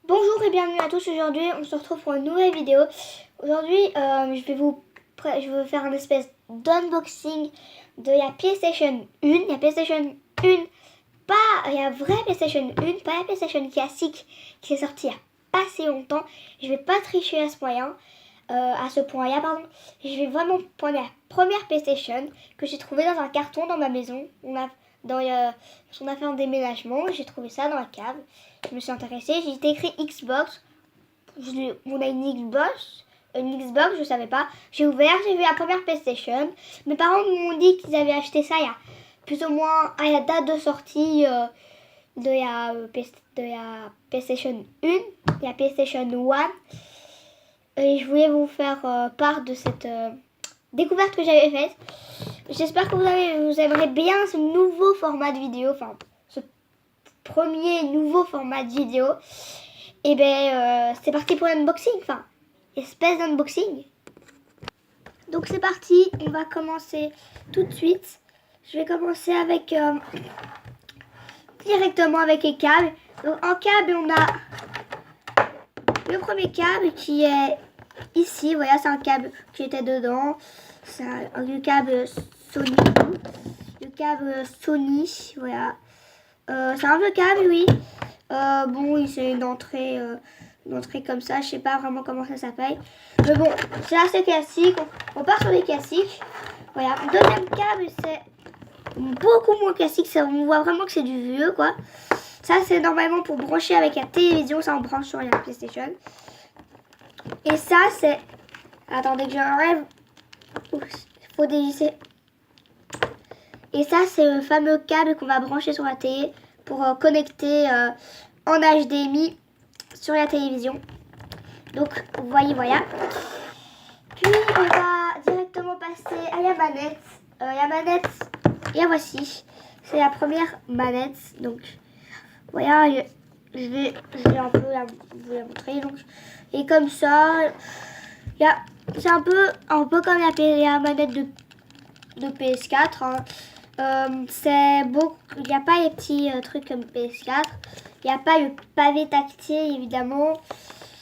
Bonjour et bienvenue à tous. Aujourd'hui, on se retrouve pour une nouvelle vidéo. Aujourd'hui, je vais vous faire un espèce d'unboxing de la PlayStation 1. La PlayStation 1, pas la vraie PlayStation 1, pas la PlayStation classique qui est sortie il n'y a pas si longtemps. Je vais pas tricher à ce moyen, à ce point-là, pardon. Je vais vraiment prendre la première PlayStation que j'ai trouvée dans un carton dans ma maison. On a fait un déménagement, j'ai trouvé ça dans la cave. Je me suis intéressée, j'ai été écrit Xbox. On a une Xbox, je savais pas. J'ai ouvert, j'ai vu la première PlayStation. Mes parents m'ont dit qu'ils avaient acheté ça il y a plus ou moins à la date de sortie de la PlayStation 1, la PlayStation 1. Et je voulais vous faire part de cette découverte que j'avais faite. J'espère que vous aimerez bien ce nouveau format de vidéo, enfin ce premier nouveau format de vidéo. Et c'est parti pour l'unboxing, enfin espèce d'unboxing. Donc c'est parti, on va commencer tout de suite. Je vais commencer avec directement avec les câbles. Donc en câble on a le premier câble qui est ici, voilà, c'est un câble qui était dedans. C'est le câble Sony. Le câble Sony, voilà. C'est un vieux câble, oui. Bon, c'est une entrée comme ça. Je sais pas vraiment comment ça s'appelle. Mais bon, c'est assez classique. On part sur les classiques. Voilà. Deuxième câble, c'est beaucoup moins classique. On voit vraiment que c'est du vieux, quoi. Ça, c'est normalement pour brancher avec la télévision. Ça, on branche sur la PlayStation. Et ça, c'est... Attendez que j'enlève. Il faut dévisser. Et ça, c'est le fameux câble qu'on va brancher sur la télé pour connecter en HDMI sur la télévision. Donc, vous voyez, voilà. Puis, on va directement passer à la manette. La manette, la voici. C'est la première manette. Donc, voilà, je vais un peu vous la montrer. Donc, et comme ça, c'est un peu comme la manette de PS4. C'est beaucoup, il n'y a pas les petits trucs comme PS4. Il n'y a pas le pavé tactile, évidemment.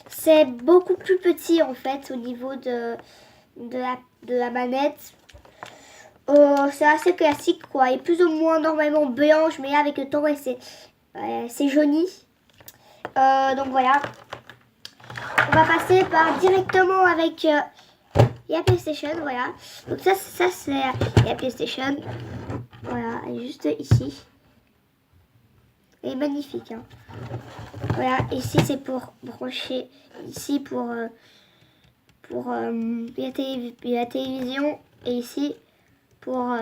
C'est beaucoup plus petit, en fait, au niveau de la manette. C'est assez classique, quoi. Il est plus ou moins normalement blanche, mais avec le temps, ouais, c'est jauni. Donc voilà. On va passer directement avec la PlayStation, voilà. Donc ça c'est la PlayStation. Voilà, elle est juste ici. Elle est magnifique, hein. Voilà, ici c'est pour brancher, ici pour la télévision, et ici pour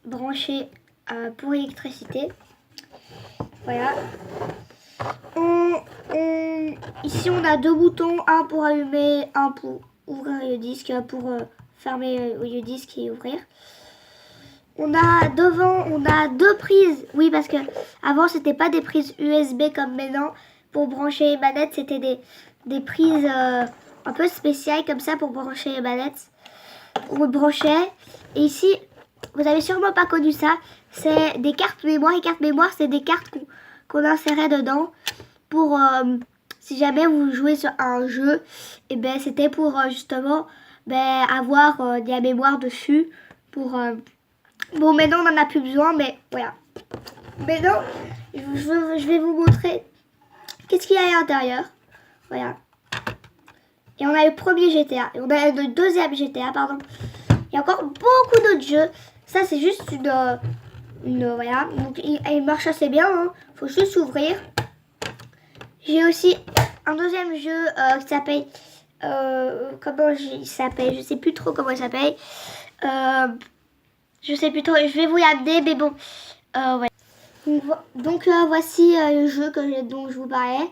brancher pour l'électricité. Voilà. Ici on a deux boutons, un pour allumer, un pour ouvrir le disque, pour fermer le disque et ouvrir. On a deux prises. Oui, parce que avant c'était pas des prises USB comme maintenant. Pour brancher les manettes, c'était des prises un peu spéciales comme ça pour brancher les manettes. On le branchait. Et ici, vous avez sûrement pas connu ça. C'est des cartes mémoire. Les cartes mémoire, c'est des cartes qu'on insérait dedans pour si jamais vous jouez sur un jeu. Et c'était pour justement avoir de la mémoire dessus pour bon, maintenant on n'en a plus besoin, mais voilà. Maintenant, je vais vous montrer qu'est-ce qu'il y a à l'intérieur. Voilà. Et on a le premier GTA. Et on a le deuxième GTA, pardon. Il y a encore beaucoup d'autres jeux. Ça, c'est juste voilà. Donc, il marche assez bien. Hein. Faut juste ouvrir. J'ai aussi un deuxième jeu qui s'appelle... comment il s'appelle? Je sais plus trop comment il s'appelle. Je sais plus trop, je vais vous l'amener, mais bon. Ouais. Donc voici le jeu dont je vous parlais.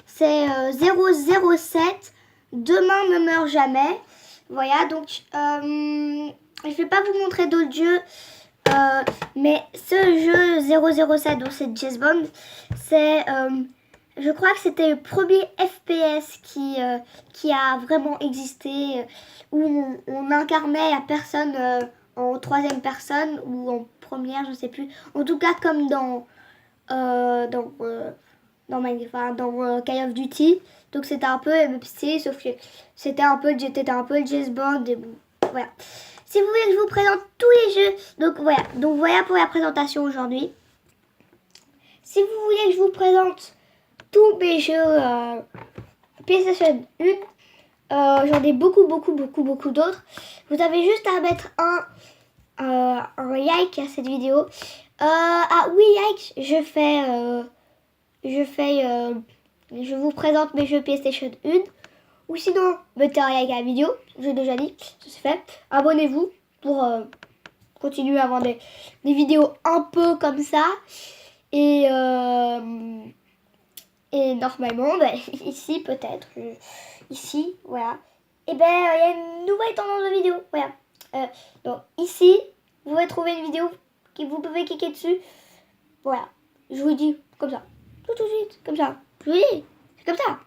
C'est 007. Demain ne meurt jamais. Voilà, donc je vais pas vous montrer d'autres jeux. Mais ce jeu 007, donc c'est James Bond, c'est... je crois que c'était le premier FPS qui a vraiment existé, où on incarnait la personne en troisième personne ou en première, je sais plus. En tout cas, comme dans dans Call of Duty. Donc c'était un peu MMC, sauf que c'était un peu James Bond. Et bon, voilà. Si vous voulez que je vous présente tous les jeux, donc voilà pour la présentation aujourd'hui. Si vous voulez que je vous présente tous mes jeux PlayStation 1, j'en ai beaucoup d'autres. Vous avez juste à mettre un like à cette vidéo. À 8 likes, je vous présente mes jeux PlayStation 1. Ou sinon, mettez un like à la vidéo, j'ai déjà dit, ça c'est fait. Abonnez-vous pour continuer à avoir des vidéos un peu comme ça. Et normalement, ici peut-être, ici, voilà. Et il y a une nouvelle tendance de vidéo, voilà. Donc ici, vous pouvez trouver une vidéo que vous pouvez cliquer dessus. Voilà, je vous dis comme ça, tout de suite, comme ça. Je vous dis, c'est comme ça.